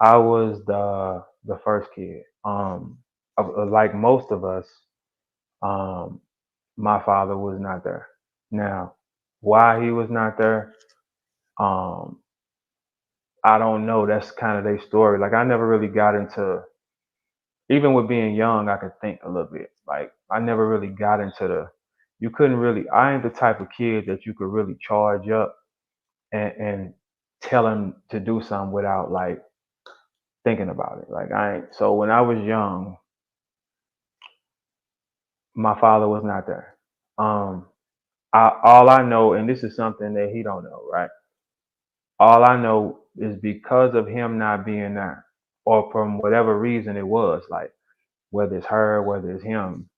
I was the first kid. Like most of us, um, my father was not there. Now, why he was not there, um, I don't know. That's kind of their story. Like I never really got into, even with being young, I could think a little bit. Like I never really got into you couldn't really. I ain't the type of kid that you could really charge up and tell him to do something without like thinking about it. Like I ain't. So when I was young, my father was not there. Um, all I know, and this is something that he don't know, right? All I know is because of him not being there, or from whatever reason it was, like whether it's her, whether it's him,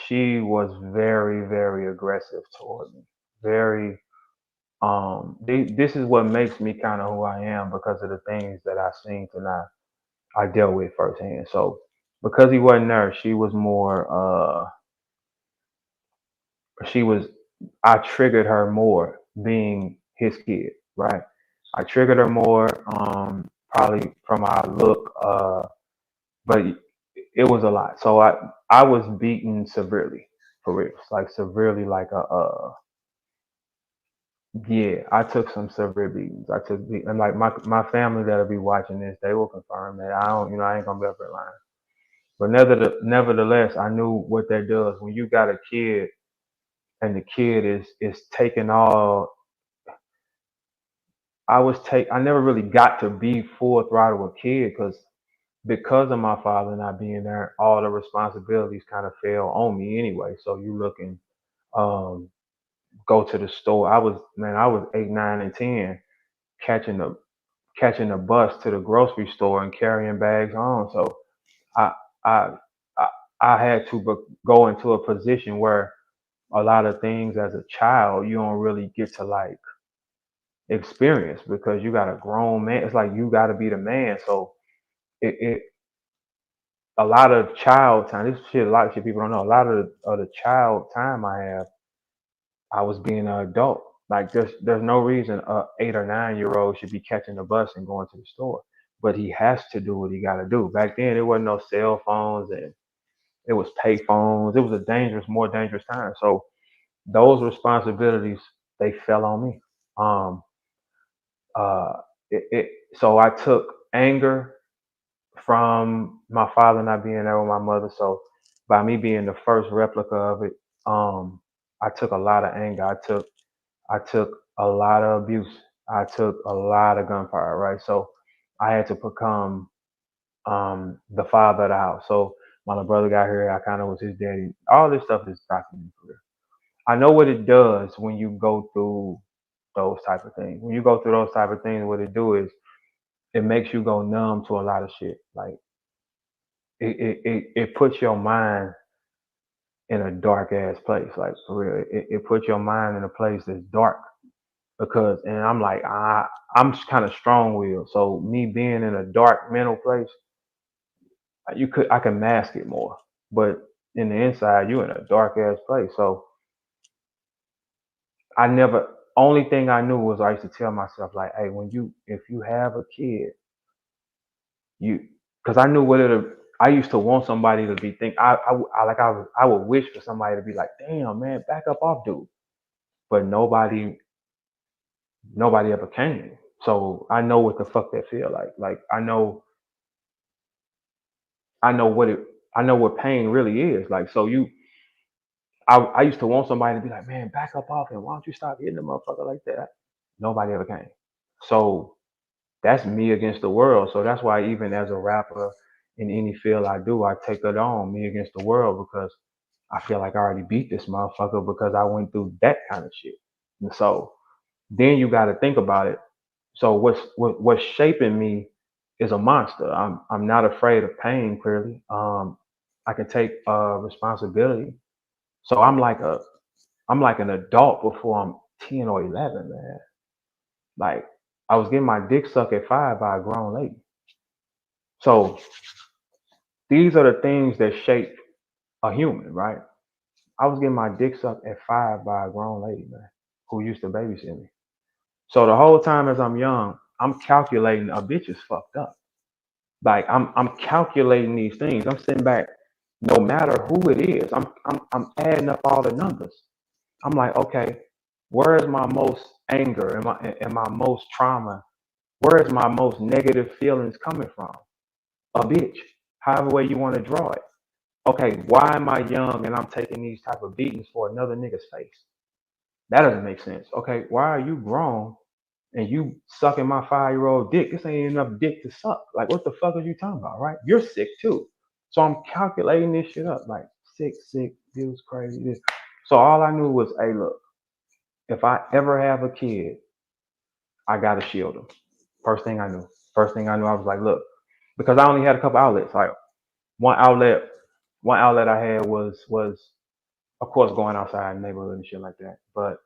she was very, very aggressive toward me. Very. This is what makes me kind of who I am because of the things that I seen and I dealt with firsthand. So because he wasn't there, she was more. She was I triggered her more being his kid, right? I triggered her more, probably from our look, but it was a lot. So I was beaten severely, for real, like severely, like yeah, I took some severe beatings. And like my family that'll be watching this, they will confirm that I don't, I ain't gonna be up there lying. But nevertheless, I knew what that does when you got a kid and the kid is taking all I never really got to be full throttle with kid because of my father not being there, all the responsibilities kind of fell on me anyway. So you looking, um, go to the store. I was 8, 9, and 10 catching the catching the bus to the grocery store and carrying bags home. So I I I, I had to go into a position where a lot of things as a child you don't really get to like experience because you got a grown man. It's like you got to be the man. So it a lot of child time. This shit, a lot of shit people don't know. A lot of the child time I have, I was being an adult. Like there's no reason a 8 or 9 year old should be catching the bus and going to the store, but he has to do what he got to do. Back then, there wasn't no cell phones and it was pay phones. It was a more dangerous time. So those responsibilities they fell on me. Um, uh, so I took anger from my father not being there with my mother. So by me being the first replica of it, I took a lot of anger. I took a lot of abuse. I took a lot of gunfire. Right. So I had to become the father of the house. So my little brother got here. I kind of was his daddy. All this stuff is documented for real. I know what it does when you go through those type of things. When you go through those type of things, what it do is it makes you go numb to a lot of shit. Like it puts your mind in a dark ass place, like for real. It puts your mind in a place that's dark because, and I'm like, I'm kind of strong willed, so me being in a dark mental place, I can mask it more, but in the inside, you in a dark ass place. So I never. Only thing I knew was I used to tell myself like, hey, if you have a kid, you because I knew what it. I used to want somebody to be think. I would wish for somebody to be like, damn man, back up off dude. But nobody ever came. So I know what the fuck that feel like. Like I know what it I know what pain really is. Like so I used to want somebody to be like, man, back up off him. Why don't you stop hitting the motherfucker like that? Nobody ever came. So that's me against the world. So that's why even as a rapper in any field I do, I take it on me against the world because I feel like I already beat this motherfucker because I went through that kind of shit. And so then you got to think about it. So what's shaping me is a monster. I'm not afraid of pain. Clearly, I can take responsibility. So I'm like an adult before I'm 10 or 11, man. Like I was getting my dick sucked at 5 by a grown lady. So these are the things that shape a human, right? I was getting my dick sucked at 5 by a grown lady, man, who used to babysit me. So the whole time as I'm young, I'm calculating a bitch is fucked up. Like I'm calculating these things. I'm sitting back, no matter who it is. I'm adding up all the numbers. I'm like, okay, where is my most anger and my most trauma? Where is my most negative feelings coming from? A bitch. However way you want to draw it. Okay, why am I young and I'm taking these type of beatings for another nigga's face? That doesn't make sense. Okay, why are you grown and you sucking my 5-year-old dick? This ain't enough dick to suck. Like, what the fuck are you talking about, right? You're sick too. So I'm calculating this shit up. Like, sick, this crazy, this. So all I knew was, hey, look, if I ever have a kid, I gotta shield them. First thing I knew. First thing I knew, I was like, look, because I only had a couple outlets. Like one outlet, one outlet I had was of course going outside in the neighborhood and shit like that. But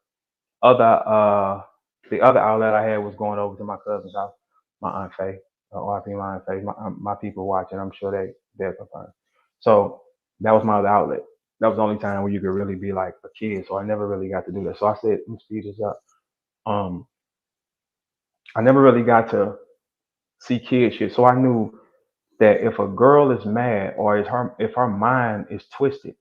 other the other outlet I had was going over to my cousin's house, my aunt Faye, RP my aunt Faye, my people watching. I'm sure they're confirmed. So that was my other outlet. That was the only time where you could really be like a kid. So I never really got to do that. So I said, let me speed this up. Um, I never really got to see kid shit. So I knew that if a girl is mad or if her mind is twisted,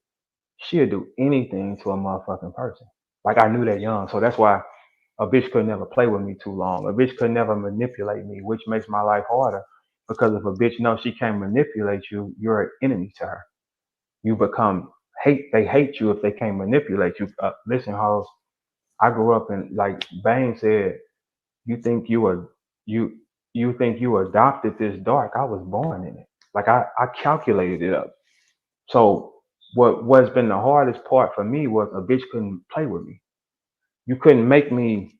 she'll do anything to a motherfucking person. Like I knew that young. So that's why a bitch could never play with me too long. A bitch could never manipulate me, which makes my life harder. Because if a bitch knows she can't manipulate you, you're an enemy to her. You become hate. They hate you if they can't manipulate you. Listen, hoes. I grew up in like Bane said. You think you were you you think you adopted this dark. I was born in it. Like I calculated it up. So what's been the hardest part for me was a bitch couldn't play with me. You couldn't make me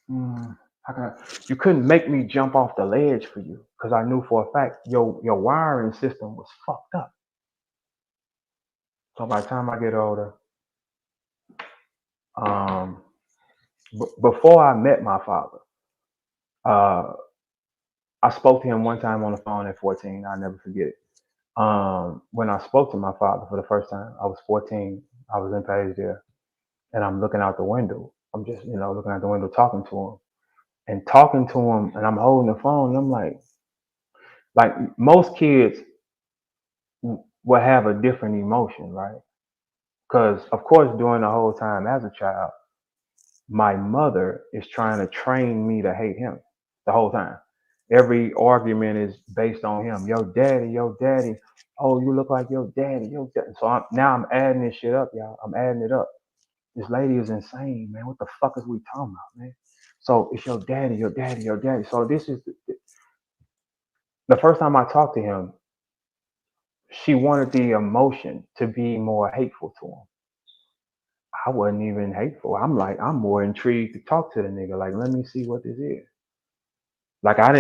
how can I, you couldn't make me jump off the ledge for you because I knew for a fact your wiring system was fucked up. So by the time I get older, um, before I met my father, uh, I spoke to him one time on the phone at 14. I'll never forget it. When I spoke to my father for the first time, I was 14. I was in Paysdale, and I'm looking out the window. I'm just, looking out the window, talking to him, and I'm holding the phone. And I'm like most kids will have a different emotion, right? Because of course, during the whole time as a child, my mother is trying to train me to hate him the whole time. Every argument is based on him. Yo, daddy, yo, daddy. Oh, you look like your daddy, yo, daddy. So now I'm adding this shit up, y'all. I'm adding it up. This lady is insane, man. What the fuck is we talking about, man? So it's your daddy, your daddy, your daddy. So this is the first time I talked to him. She wanted the emotion to be more hateful to him. I wasn't even hateful. I'm more intrigued to talk to the nigga. Like, let me see what this is. Like I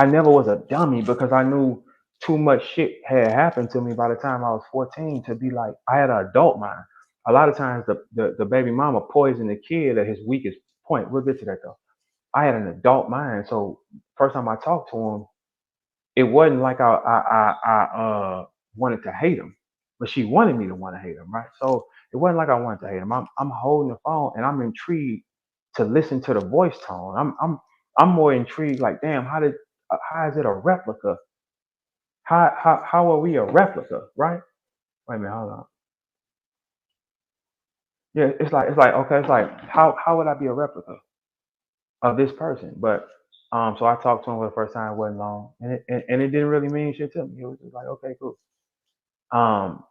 never was a dummy because I knew too much shit had happened to me by the time I was 14 to be like, I had an adult mind. A lot of times the baby mama poisoned the kid at his weakest point. We'll get to that though. I had an adult mind. So first time I talked to him, it wasn't like I wanted to hate him, but she wanted me to want to hate him, right? So it wasn't like I wanted to hate him. I'm holding the phone and I'm intrigued to listen to the voice tone. I'm more intrigued. Like, damn, how is it a replica? How are we a replica, right? Wait a minute, hold on. Yeah, it's like okay, it's like how would I be a replica of this person? But so I talked to him for the first time. It wasn't long, and it didn't really mean shit to me. It was just like okay, cool. Um,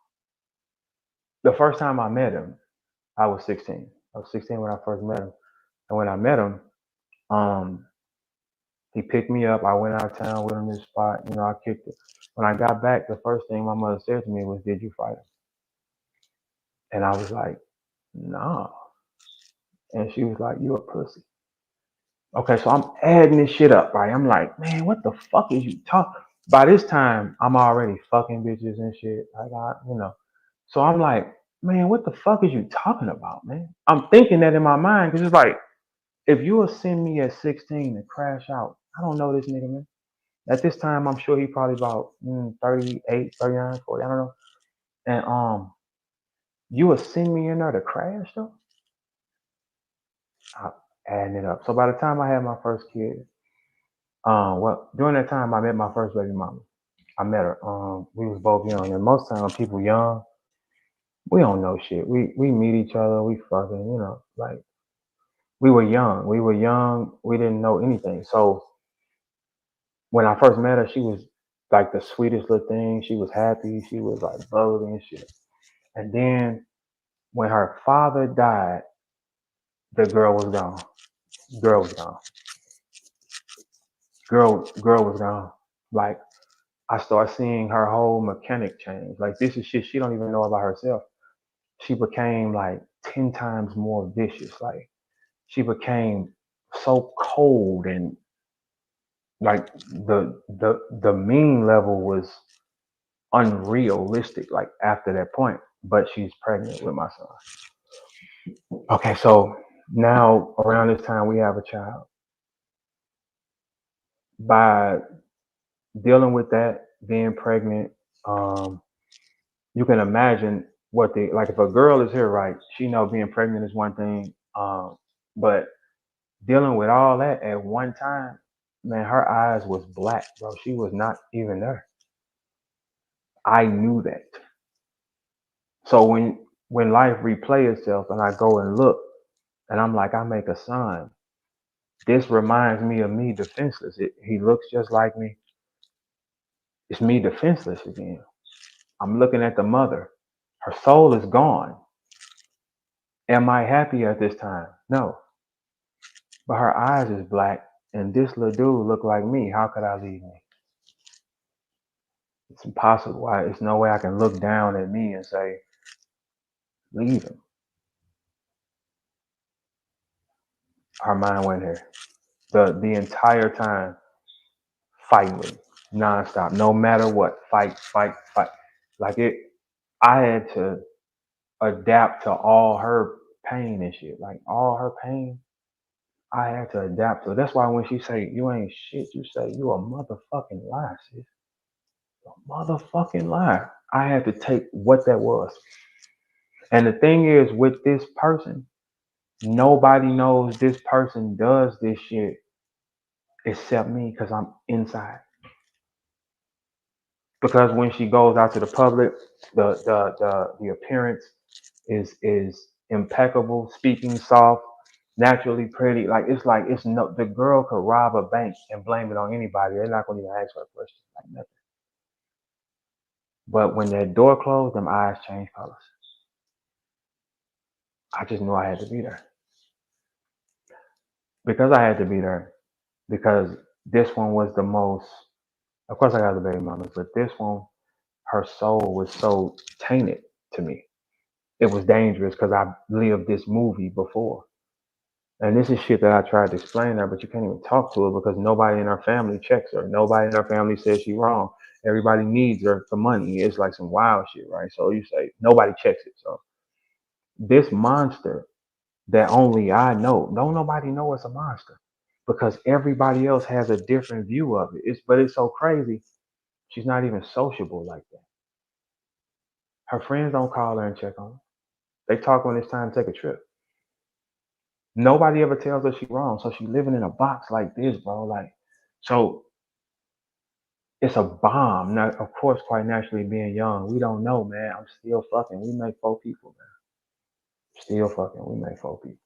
the first time I met him, I was 16. I was 16 when I first met him. And when I met him, um, he picked me up. I went out of town with him this spot. I kicked it. When I got back, the first thing my mother said to me was, "Did you fight him?" And I was like, "Nah." And she was like, "You a pussy." Okay, so I'm adding this shit up, right? I'm like, man, what the fuck is you talking? By this time, I'm already fucking bitches and shit. So I'm like, man, what the fuck is you talking about, man? I'm thinking that in my mind because it's like, if you will send me at 16 to crash out, I don't know this nigga, man. At this time, I'm sure he probably about 38, 39, 40, I don't know. And you will send me in there to crash though? adding it up. So by the time I had my first kid, well, during that time I met my first baby mama. I met her. We was both young, and most time people young, we don't know shit. We meet each other, we fucking, like we were young. We were young. We didn't know anything. So when I first met her, she was like the sweetest little thing. She was happy. She was like bubbly and shit. And then when her father died, the girl was gone. Girl was gone. Girl was gone. Like I start seeing her whole mechanic change. Like this is shit she don't even know about herself. She became like 10 times more vicious. Like she became so cold, and like the mean level was unrealistic, like after that point. But she's pregnant with my son. Okay, so now around this time we have a child. By dealing with that, being pregnant, um, you can imagine what the like if a girl is here, right? She know being pregnant is one thing, but dealing with all that at one time, man, her eyes was black, bro. She was not even there. I knew that. So when life replay itself and I go and look and I'm like, I make a son. This reminds me of me defenseless. He looks just like me. It's me defenseless again. I'm looking at the mother. Her soul is gone. Am I happy at this time? No. But her eyes is black, and this little dude look like me. How could I leave me? It's impossible. It's no way I can look down at me and say, leave him. Her mind went here. The entire time fighting with me, nonstop, no matter what. Fight, fight, fight. Like it, I had to adapt to all her pain and shit. Like all her pain, I had to adapt to it. That's why when she say you ain't shit, you say you a motherfucking lie, sis. A motherfucking lie. I had to take what that was. And the thing is, with this person, nobody knows this person does this shit except me because I'm inside. Because when she goes out to the public, the appearance is impeccable, speaking soft, naturally pretty. Like it's no the girl could rob a bank and blame it on anybody. They're not gonna even ask her a question. Like nothing. But when that door closed, them eyes changed colors. I just knew I had to be there. Because I had to be there. Because this one was the most, of course I got the baby mamas, but this one, her soul was so tainted to me. It was dangerous because I lived this movie before. And this is shit that I tried to explain to her, but you can't even talk to her because nobody in her family checks her. Nobody in her family says she's wrong. Everybody needs her for money. It's like some wild shit, right? So you say nobody checks it. So this monster that only I know, don't nobody know it's a monster because everybody else has a different view of it. But it's so crazy. She's not even sociable like that. Her friends don't call her and check on her. They talk when it's time to take a trip. Nobody ever tells her she's wrong. So she's living in a box like this, bro. Like, so it's a bomb. Now, of course, quite naturally being young, we don't know, man. I'm still fucking. We make 4 people, man. Still fucking. We make 4 people.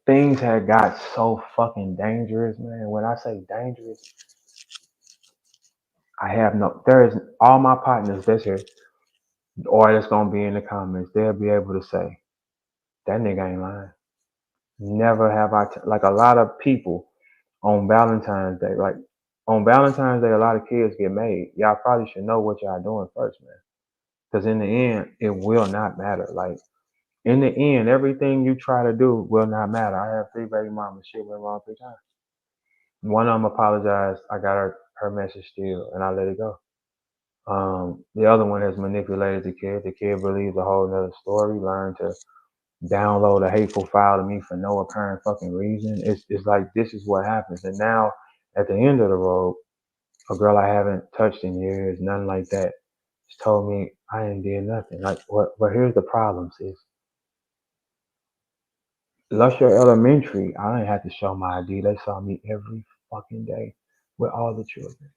Things had got so fucking dangerous, man. When I say dangerous, there is all my partners that's here, or that's gonna be in the comments, they'll be able to say, that nigga ain't lying. Never have like a lot of people on Valentine's Day, like on Valentine's Day, a lot of kids get made. Y'all probably should know what y'all doing first, man. Because in the end, it will not matter. Like in the end, everything you try to do will not matter. I have 3 baby mamas. Shit went wrong 3 times. One of them apologized. I got her message still, and I let it go. The other one has manipulated the kid. The kid believes a whole nother story, learned to download a hateful file to me for no apparent fucking reason. It's like this is what happens. And now at the end of the road, a girl I haven't touched in years, nothing like that, just told me I ain't did nothing. Like what here's the problem, sis. Lusher Elementary, I didn't have to show my ID. They saw me every fucking day with all the children.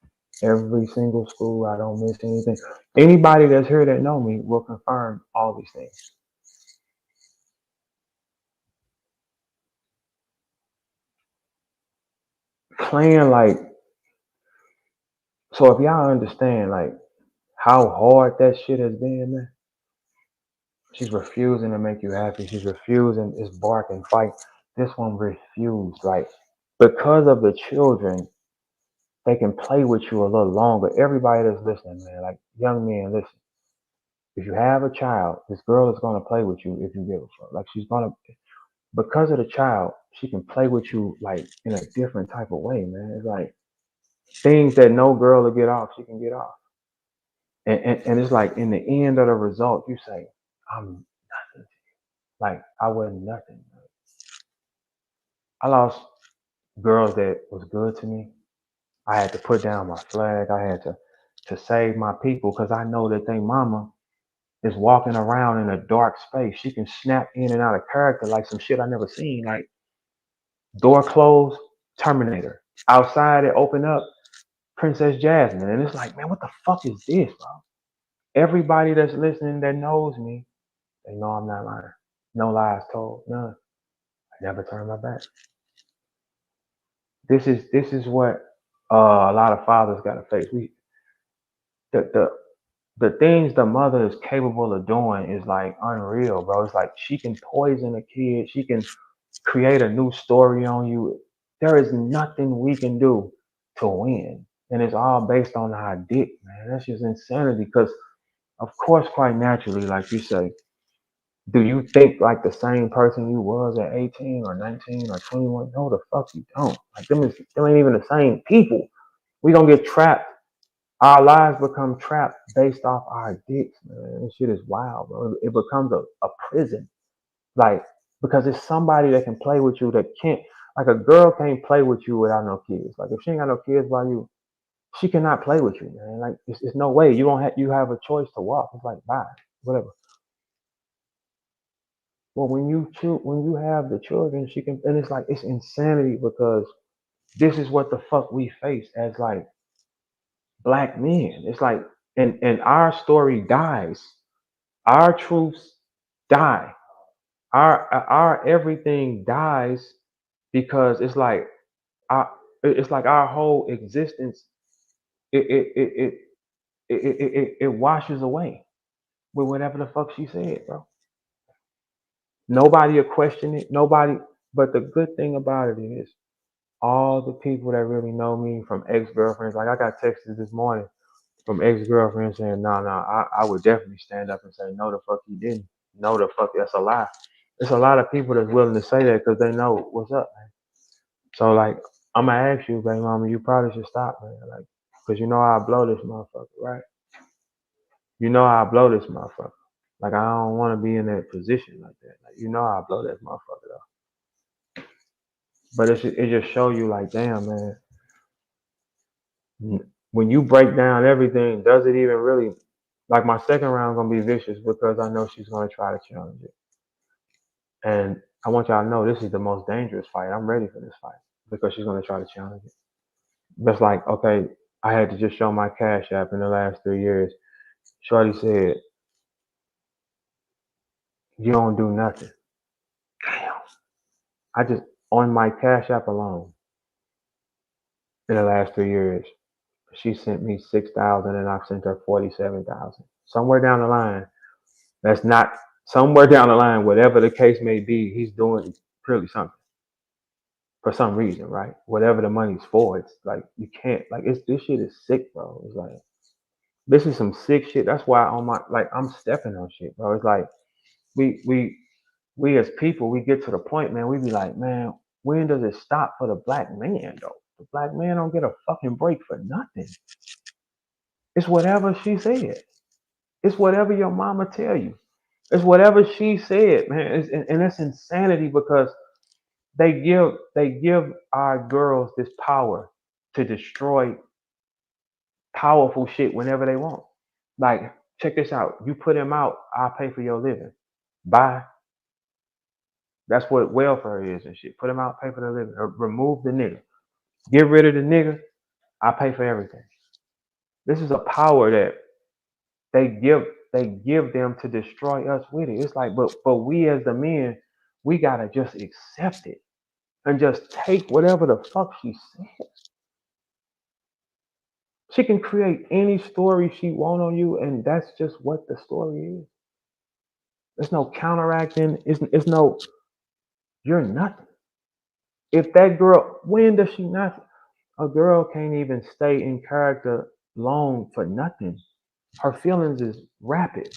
Every single school, I don't miss anything. Anybody that's here that know me will confirm all these things. Playing like, so if y'all understand like how hard that shit has been, man. She's refusing to make you happy. She's refusing. It's bark and fight. This one refused. Like because of the children, they can play with you a little longer. Everybody that's listening, man, like young men, listen. If you have a child, this girl is gonna play with you if you give a fuck. Like she's gonna, because of the child, she can play with you like in a different type of way, man. It's like things that no girl will get off, she can get off. And it's like in the end of the result, you say, I'm nothing. Like I wasn't nothing. I lost girls that was good to me. I had to put down my flag. I had to save my people because I know that they mama is walking around in a dark space. She can snap in and out of character like some shit I never seen. Like door closed, Terminator. Outside it opened up, Princess Jasmine. And it's like, man, what the fuck is this, bro? Everybody that's listening that knows me, they know I'm not lying. No lies told, none. I never turn my back. This is what a lot of fathers gotta face. The the the things the mother is capable of doing is like unreal, bro. It's like she can poison a kid, she can create a new story on you. There is nothing we can do to win. And it's all based on our dick, man. That's just insanity. Because of course, quite naturally, like you say, do you think like the same person you was at 18 or 19 or 21? No, the fuck you don't. Like them ain't even the same people. We gonna get trapped. Our lives become trapped based off our dicks, man. This shit is wild, bro. It becomes a prison. Like, because it's somebody that can play with you that can't, like a girl can't play with you without no kids. Like if she ain't got no kids by you, she cannot play with you, man. Like it's no way. You don't have, you have a choice to walk. It's like bye, whatever. Well, when you have the children, she can, and it's like it's insanity because this is what the fuck we face as like black men. It's like, and our story dies. Our truths die. Our everything dies because our it's like our whole existence it it it it it washes away with whatever the fuck she said, bro. Nobody will question it. Nobody. But the good thing about it is all the people that really know me from ex-girlfriends. Like I got texts this morning from ex-girlfriends saying, "No, no, I would definitely stand up and say no, the fuck you didn't. No, the fuck that's a lie." There's a lot of people that's willing to say that because they know what's up, man. So like, I'm gonna ask you, baby mama, you probably should stop, man. Like, cause you know I blow this motherfucker, right? You know I blow this motherfucker. Like I don't want to be in that position like that. Like you know I blow that motherfucker though. But it just show you like, damn, man. When you break down everything, does it even really? Like my second round gonna be vicious because I know she's gonna try to challenge it, and I want y'all to know this is the most dangerous fight. I'm ready for this fight because she's gonna try to challenge it. That's like, okay, I had to just show my cash app in the last 3 years. Shorty said, you don't do nothing. Damn. I just, on my cash app alone, in the last 3 years, she sent me 6,000 and I've sent her 47,000. Somewhere down the line, that's not, somewhere down the line, whatever the case may be, he's doing purely something for some reason, right? Whatever the money's for, it's like, you can't, like, it's, this shit is sick, bro. It's like, this is some sick shit. That's why on my, like, I'm stepping on shit, bro. It's like, we we we as people, we get to the point, man, we be like, man, when does it stop for the black man though? The black man don't get a fucking break for nothing. It's whatever she said. It's whatever your mama tell you. It's whatever she said, man. And it's insanity because they give our girls this power to destroy powerful shit whenever they want. Like, check this out. You put him out, I'll pay for your living. Bye. That's what welfare is and shit. Put him out, pay for the living, or remove the nigga. Get rid of the nigga. I pay for everything. This is a power that they give them to destroy us with it. It's like, but we as the men, we gotta just accept it and just take whatever the fuck she said. She can create any story she want on you, and that's just what the story is. There's no counteracting. It's no, you're nothing. If that girl, when does she not? A girl can't even stay in character long for nothing. Her feelings is rapid.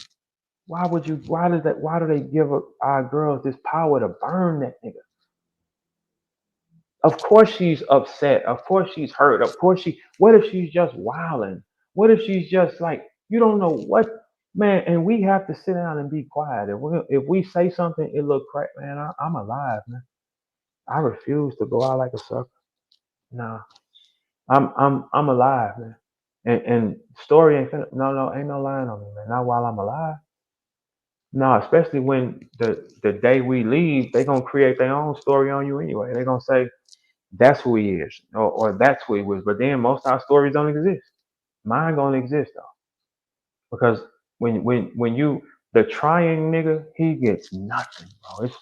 Why would you? Why do they give our girls this power to burn that nigga? Of course she's upset. Of course she's hurt. Of course she. What if she's just wilding? What if she's just like, you don't know what, man? And we have to sit down and be quiet. If we say something, it look crap, man. I'm alive, man. I refuse to go out like a sucker. Nah, I'm alive, man. And story ain't finna, no, ain't no lying on me, man. Not while I'm alive. No, especially when the day we leave, they gonna create their own story on you anyway. They gonna say that's who he is, or that's who he was. But then most of our stories don't exist. Mine gonna exist though, because when you the trying nigga, he gets nothing, bro. It's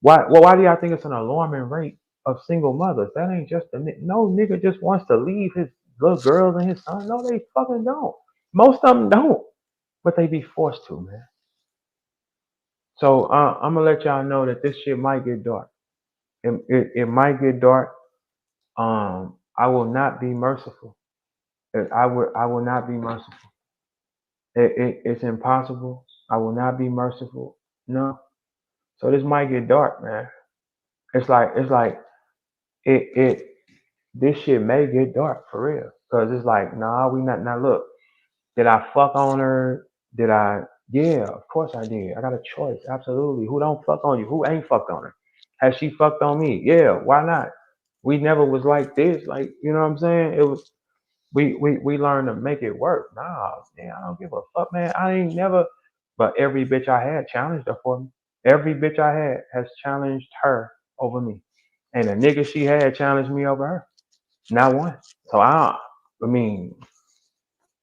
why. Well, why do y'all think it's an alarming rate of single mothers? That ain't just no nigga just wants to leave his little girls and his son. No, they fucking don't. Most of them don't, but they be forced to, man. So I'm gonna let y'all know that this shit might get dark. It might get dark. I will not be merciful. I will not be merciful. It's impossible. I will not be merciful. No. So this might get dark, man. It's like it this shit may get dark for real. Cause it's like, nah, we not now look, did I fuck on her? Did I? Yeah, of course I did. I got a choice. Absolutely. Who don't fuck on you? Who ain't fucked on her? Has she fucked on me? Yeah, why not? We never was like this. Like, you know what I'm saying? It was we learned to make it work. Nah, man, I don't give a fuck, man. I ain't never, but every bitch I had challenged her for me. Every bitch I had has challenged her over me. And the nigga she had challenged me over her. Not one. So I mean,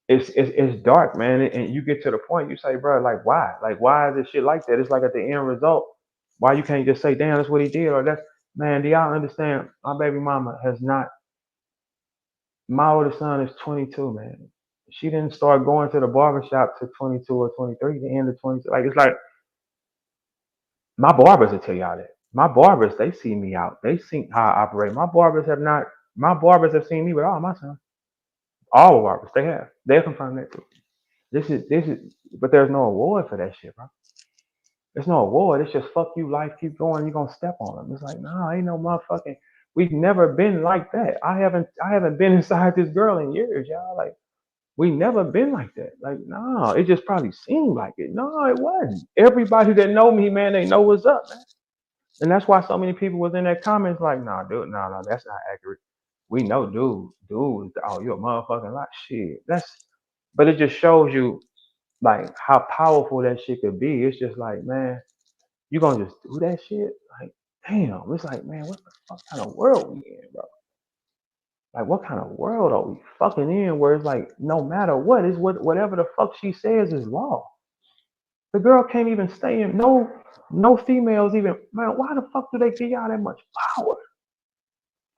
it's dark, man. And you get to the point, you say, bro, like why? Like why is this shit like that? It's like at the end result, why you can't just say, damn, that's what he did, or that's, man, do y'all understand? My baby mama has not. My oldest son is 22, man. She didn't start going to the barbershop to 22 or 23, the end of 22. Like it's like my barbers will tell y'all that. My barbers, they see me out. They see how I operate. My barbers have not. My barbers have seen me with all my sons. All the barbers, they have. They'll confirm that too. This is, but there's no award for that shit, bro. There's no award. It's just fuck you, life, keep going. You're gonna step on them. It's like, nah, ain't no motherfucking. We've never been like that. I haven't been inside this girl in years, y'all. Like we never been like that. Like, nah, it just probably seemed like it. No, it wasn't. Everybody that know me, man, they know what's up, man. And that's why so many people was in their comments like, nah, dude, no, that's not accurate. We know, dude, oh, you're a motherfucking lot. Shit. But it just shows you like how powerful that shit could be. It's just like, man, you gonna just do that shit? Like, damn. It's like, man, what the fuck kind of world we in, bro? Like, what kind of world are we fucking in where it's like, no matter what, is whatever the fuck she says is law. The girl can't even stay in, no females even, man, why the fuck do they give y'all that much power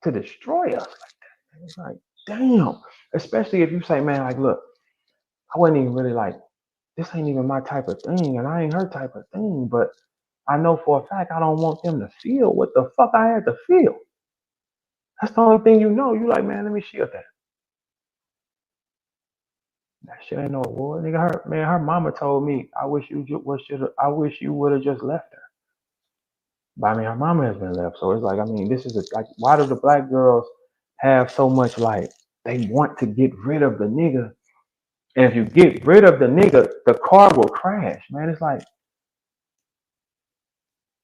to destroy us like that? It's like, damn. Especially if you say, man, like, look, I wasn't even really like, this ain't even my type of thing, and I ain't her type of thing, but I know for a fact I don't want them to feel what the fuck I had to feel. That's the only thing you know. You like, man, let me shield that. That shit ain't no award, nigga. Her mama told me, I wish you would have just left her. But I mean, her mama has been left, so it's like, I mean, this is like, why do the black girls have so much like they want to get rid of the nigga, and if you get rid of the nigga, the car will crash, man. It's like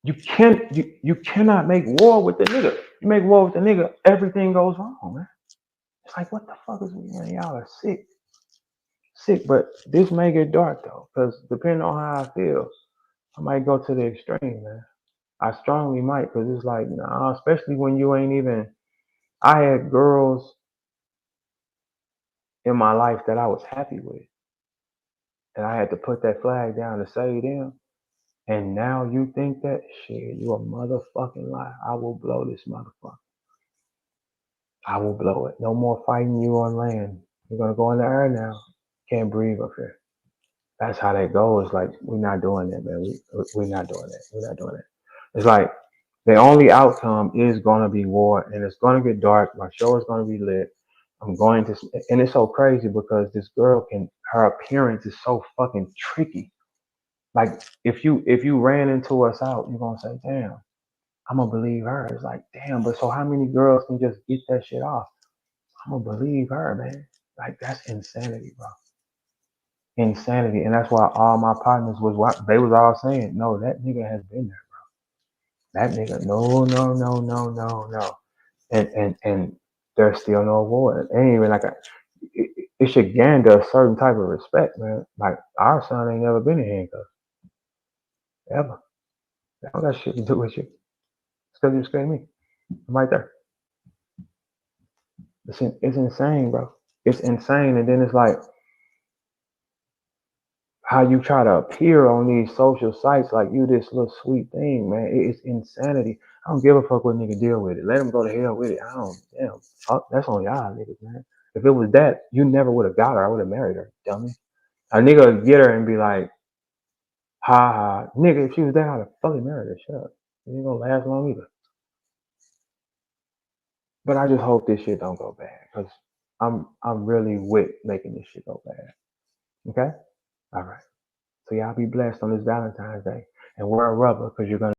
you cannot make war with the nigga. You make war with the nigga, everything goes wrong, man. It's like, what the fuck is, man? Y'all are sick. But this may get dark though, because depending on how I feel, I might go to the extreme, man. I strongly might, because it's like, nah, especially when you ain't even. I had girls in my life that I was happy with, and I had to put that flag down to save them. And now you think that shit, you a motherfucking lie. I will blow this motherfucker. I will blow it. No more fighting you on land. You're gonna go in the air now. Can't breathe up here. That's how that goes. Like, we're not doing that, man. We're not doing that. We're not doing that. It's like the only outcome is gonna be war, and it's gonna get dark. My show is gonna be lit. I'm going to, and it's so crazy because this girl her appearance is so fucking tricky. Like, if you ran into us out, you're gonna say, damn, I'm gonna believe her. It's like, damn, but so how many girls can just get that shit off? I'm gonna believe her, man. Like, that's insanity, bro. Insanity. And that's why all my partners they was all saying, no, that nigga has been there. That nigga, no, no, no, no, no, no. And there's still no war. It ain't even like it should gander a certain type of respect, man. Like, our son ain't never been in handcuffs. Ever. That don't got shit to do with you. It's because you scared me. I'm right there. It's insane, bro. It's insane. And then it's like how you try to appear on these social sites like you this little sweet thing, man. It's insanity. I don't give a fuck what nigga deal with it. Let him go to hell with it. I don't, damn, fuck, that's on y'all niggas, man. If it was that, you never would have got her. I would have married her, dummy. A nigga would get her and be like, ha ha. Nigga, if she was that, I'd have fucking married her. Shut up. It ain't gonna last long either. But I just hope this shit don't go bad, because I'm really with making this shit go bad. Okay? All right. So y'all be blessed on this Valentine's Day, and wear a rubber, because you're gonna